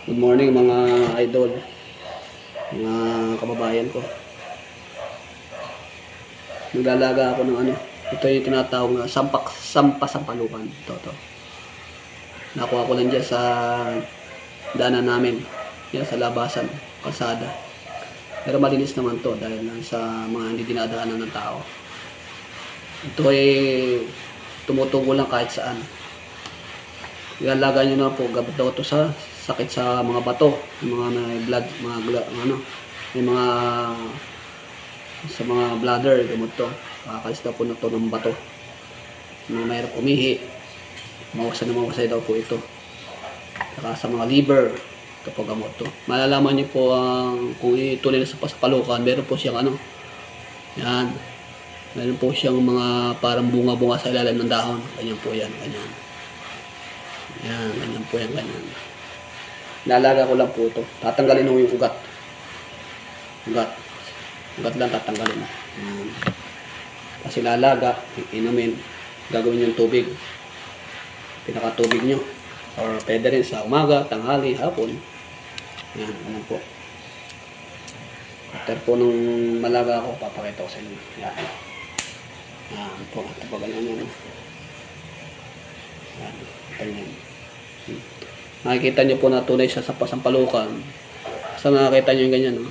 Good morning mga idol, mga kababayan ko. Naglalaga ako ng ano. Ito yung tinatawag na sampasampalukan. Ito. Nakuha ko lang dyan sa daanan namin. Yan sa labasan, kalsada. Pero malinis naman to dahil sa mga hindi dinadaanan ng tao. Ito ay tumutubo lang kahit saan. Ilalaga nyo na po, gabat daw ito sa sakit sa mga bato, yung mga may blood, yung mga sa mga bladder, gamot to. Kakalis daw po na to ng bato. Mga mayroong umihi, mawasay daw po ito. Saka sa mga liver, ito po gamot to. Malalaman nyo po kung ituloy na sa pasapalukan, meron po siyang yan. Meron po siyang mga parang bunga-bunga sa ilalim ng dahon. Ganyan po yan, ganyan. Yan, ganyan po yan, ganyan. Lalaga ko lang po ito. Tatanggalin mo yung ugat. Ugat lang tatanggalin. Yan. Kasi lalaga, inumin, gagawin yung tubig. Pinakatubig nyo. Or pwede rin sa umaga, tanghali, hapon. Yan, ganun po. After po nung malaga ako, papakita ko sa inyo. Yan. Yan po. Ito po ganyan yan. Yan. Ganyan. Nakikita nyo po na tunay siya sa pasampalukan. Basta nakikita nyo yung ganyan. No?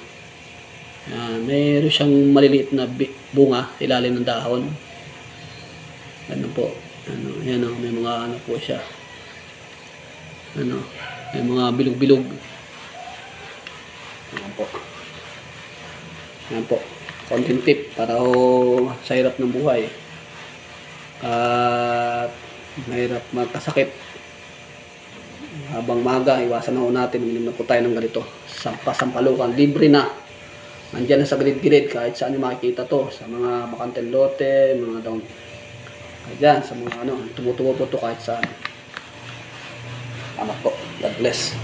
Yan. Mayroon siyang maliliit na bunga ilalim ng dahon. Ano po. Yan o. May mga po siya. May mga bilog-bilog. Yan po. Yan po. Konting tip para sa hirap ng buhay. At mahirap magkasakit. Habang maga, iwasan na natin. Uminom na po tayo ng ganito. Sampasampalukan. Libre na. Nandiyan na sa gilid-gilid. Kahit saan yung makikita to. Sa mga bakanteng lote, mga down. Kahit dyan, sa mga tumutubo po to kahit saan. Anak po. God bless.